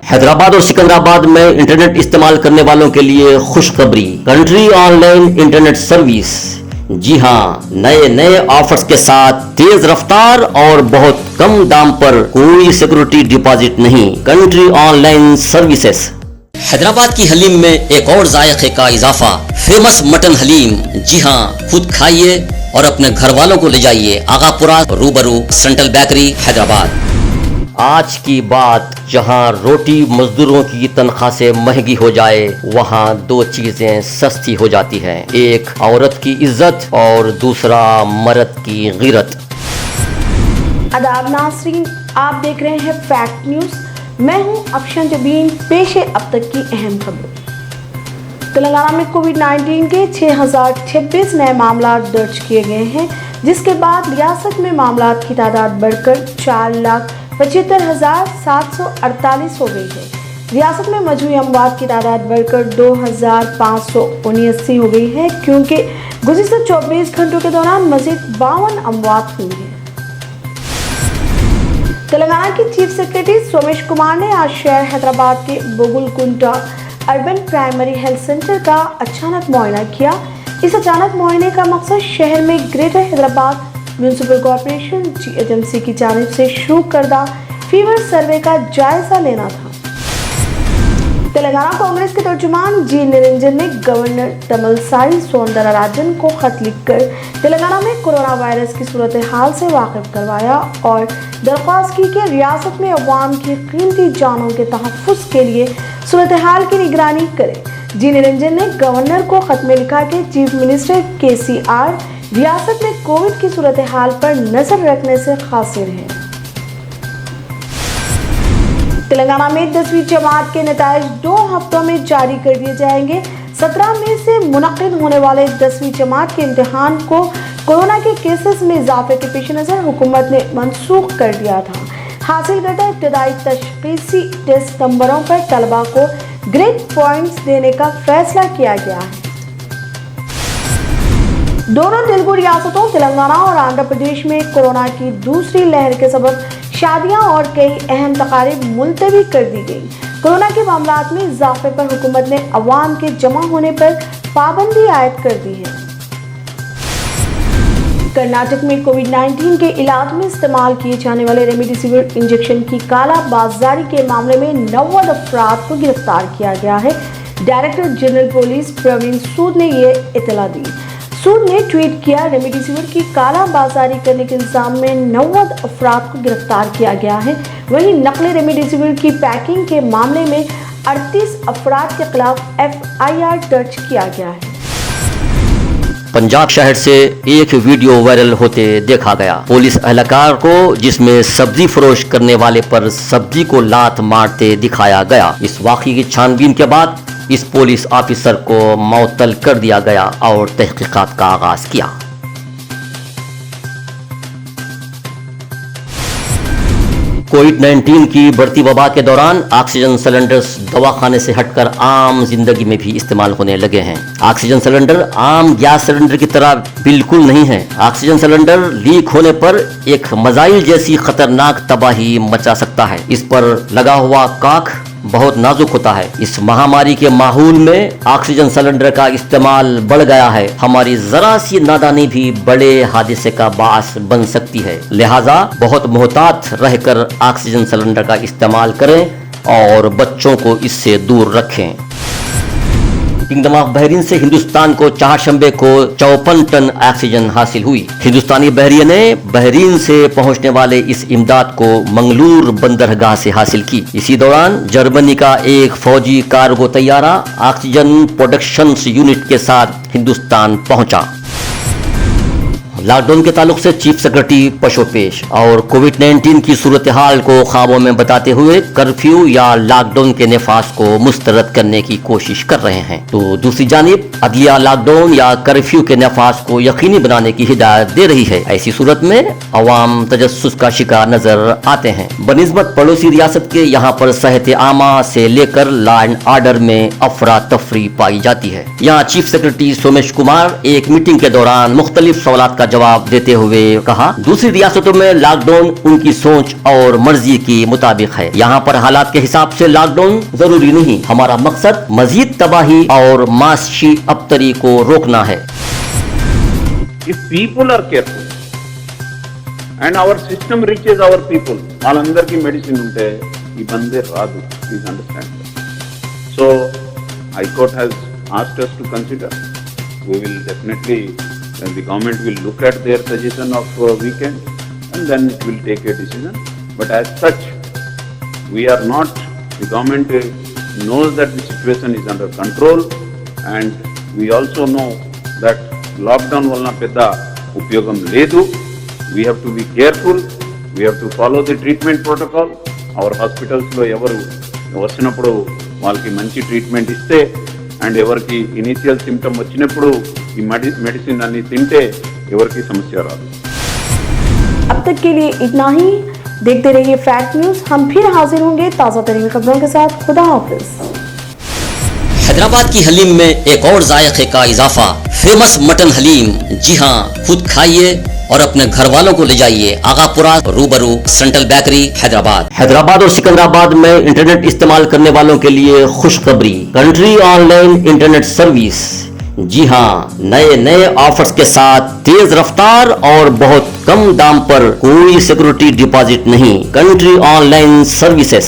हैदराबाद और सिकंदराबाद में इंटरनेट इस्तेमाल करने वालों के लिए खुशखबरी। कंट्री ऑनलाइन इंटरनेट सर्विस, जी हाँ, नए ऑफर्स के साथ तेज रफ्तार और बहुत कम दाम पर कोई सिक्योरिटी डिपॉजिट नहीं। Country online services. हैदराबाद की हलीम में एक और जायके का इजाफा, फेमस मटन हलीम। जी हाँ, खुद खाइए और अपने घर वालों को ले जाइए। आगापुरा रूबरू सेंट्रल बेकरी हैदराबाद। आज की बात, जहां रोटी मजदूरों की तनख्वाह से महंगी हो जाए, वहां दो चीजें सस्ती हो जाती हैं, एक औरत की इज्जत और दूसरा मर्द की गिरत। आदाब नाज़रीन, आप देख रहे हैं फैक्ट न्यूज। मैं हूं अफशन जबीन। पेश है अब तक की अहम खबर। तेलंगाना में कोविड-19 के 6026 नए मामला दर्ज किए गए हैं, जिसके बाद रियासत में मामला की तादाद बढ़कर 4,75,748 हो गई है। रियासत में मजमूई अमवात की तादाद बढ़कर 2,579 हो गई है, क्योंकि गुज़िश्ता 24 घंटों के दौरान मज़ीद 52 अमवात हुई हैं। तेलंगाना के चीफ सेक्रेटरी सोमेश कुमार ने आज शहर हैदराबाद के बोगुलकुंटा अर्बन प्राइमरी हेल्थ सेंटर का अचानक मुआयना किया। इस अचानक मुआयने का मकसद शहर में greater Hyderabad municipal corporation GHMC की जानिब से शुरू करदा फीवर सर्वे का जायजा लेना था। तेलंगाना कांग्रेस के तर्जुमान जी निरंजन ने गवर्नर तमिलसाई सौंदरराजन को खत लिखकर तेलंगाना में कोरोना वायरस की सूरत हाल से वाकिफ करवाया और दरख्वास्त की कि रियासत में अवाम की कीमती जानों के तहफ़्फ़ुज़ के लिए सूरत हाल की निगरानी करे। जी निरंजन ने गवर्नर को खत में लिखा कि चीफ मिनिस्टर KCR रियासत में कोविड की सूरत हाल पर नजर रखने से कासिर है। तेलंगाना में 10वीं जमात के नताइज 2 हफ्तों में जारी कर दिए जाएंगे। 17 मई से मुनक्किद होने वाले 10वीं जमात के इम्तिहान को कोरोना के केसेस में इजाफे के पेश नज़र हुकूमत ने मनसूख कर दिया था। हासिल करदा इब्तदाई तशख़ीसी टेस्ट नंबरों पर तलबा को ग्रेड पॉइंट्स देने का फैसला किया गया है। दोनों तेलुगु रियासतों तेलंगाना और आंध्र प्रदेश में कोरोना की दूसरी लहर के सबब शादियां और कई अहम तकारीब मुलतवी कर दी गई। कोरोना के मामलात में इजाफे पर हुकूमत ने अवाम के जमा होने पर पाबंदी आयद कर दी है। कर्नाटक में कोविड-19 के इलाज में इस्तेमाल किए जाने वाले रेमडेसिविर इंजेक्शन की काला बाजारी के मामले में 90 अफराद को गिरफ्तार किया गया है। डायरेक्टर जनरल पुलिस प्रवीण सूद ने ये इतला दी। सूद ने ट्वीट किया, रेमडेसिविर की काला बाजारी करने के इल्जाम में 90 अफराद को गिरफ्तार किया गया है। वहीं नकली रेमडेसिविर की पैकिंग के मामले में 38 अफराद के खिलाफ FIR दर्ज किया गया है। पंजाब शहर से एक वीडियो वायरल होते देखा गया। पुलिस एहलकार को जिसमें सब्जी फरोश करने वाले पर सब्जी को लात मारते दिखाया गया। इस वाक़ये की छानबीन के बाद इस पुलिस ऑफिसर को मुअत्तल कर दिया गया और तहकीकात का आगाज किया। कोविड-19 की बढ़ती वबा के दौरान ऑक्सीजन सिलेंडर्स दवाखाने से हटकर आम जिंदगी में भी इस्तेमाल होने लगे हैं। ऑक्सीजन सिलेंडर आम गैस सिलेंडर की तरह बिल्कुल नहीं है। ऑक्सीजन सिलेंडर लीक होने पर एक मिसाइल जैसी खतरनाक तबाही मचा सकता है। इस पर लगा हुआ कॉक बहुत नाजुक होता है। इस महामारी के माहौल में ऑक्सीजन सिलेंडर का इस्तेमाल बढ़ गया है। हमारी जरा सी नादानी भी बड़े हादसे का बास बन सकती है। लिहाजा बहुत मोहतात रहकर ऑक्सीजन सिलेंडर का इस्तेमाल करें और बच्चों को इससे दूर रखें। किंगडम ऑफ बहरीन से हिंदुस्तान को चारशंबे को 54 टन ऑक्सीजन हासिल हुई। हिंदुस्तानी बहरिया ने बहरीन से पहुंचने वाले इस इमदाद को मंगलूर बंदरगाह से हासिल की। इसी दौरान जर्मनी का एक फौजी कार्गो तैयारा ऑक्सीजन प्रोडक्शन यूनिट के साथ हिंदुस्तान पहुंचा। लॉकडाउन के ताल्लुक से चीफ सेक्रेटरी पशोपेश और कोविड-19 की सूरत हाल को ख्वाबों में बताते हुए कर्फ्यू या लॉकडाउन के नफाज को मुस्तरद करने की कोशिश कर रहे हैं, तो दूसरी जानिब अदलिया लॉकडाउन या कर्फ्यू के नफाज को यकीनी बनाने की हिदायत दे रही है। ऐसी सूरत में अवाम तजस्सुस का शिकार नजर आते हैं। बनिस्बत पड़ोसी रियासत के यहाँ पर सेहत आमा से लेकर लॉ एंड ऑर्डर में अफरा तफरी पाई जाती है। यहाँ चीफ सेक्रेटरी सोमेश कुमार एक मीटिंग के दौरान मुख्तलिफ सवालात का जवाब देते हुए कहा, दूसरी रियासतों में लॉकडाउन उनकी सोच और मर्जी के मुताबिक है। यहाँ पर हालात के हिसाब से लॉकडाउन जरूरी नहीं। हमारा मकसद मजीद तबाही और माशी अबतरी को रोकना है। If people are careful and our system reaches our people, వాళ్ళందరికీ మెడిసిన్ ఉంటే ఈ బందే రాదు. Please understand that. So, High Court has asked us to consider. We will definitely, the government will look at their suggestion of weekend and then it will take a decision. But as such, we are not, the government knows that the situation is under control and we also know that lockdown వలన పెద్ద ఉపయోగం లేదు. We have to be careful. We have to follow the treatment protocol. Our hospitals లో ఎవరు వచ్చినప్పుడు వాళ్ళకి మంచి treatment ఇస్తే అండ్ ఎవరికి ఇనిషియల్ సిమ్టమ్ వచ్చినప్పుడు ఈ మెడిసిన్ అన్ని తింటే ఎవరికి సమస్య రాదు. अब तक के लिए इतना ही। देखते रहिए फैक्ट न्यूज। हम फिर हाजिर होंगे ताज़ा तरीन खबरों के साथ। खुदा हाफिज। हैदराबाद की हलीम में एक और जायके का इजाफा, फेमस मटन हलीम। जी हाँ, खुद खाइए और अपने घर वालों को ले जाइए। आगापुरा रूबरू सेंट्रल बेकरी हैदराबाद। हैदराबाद और सिकंदराबाद में इंटरनेट इस्तेमाल करने वालों के लिए खुशखबरी, कंट्री ऑनलाइन इंटरनेट सर्विस। जी हाँ, नए ऑफर्स के साथ तेज रफ्तार और बहुत कम दाम पर, कोई सिक्योरिटी डिपॉजिट नहीं। Country online services.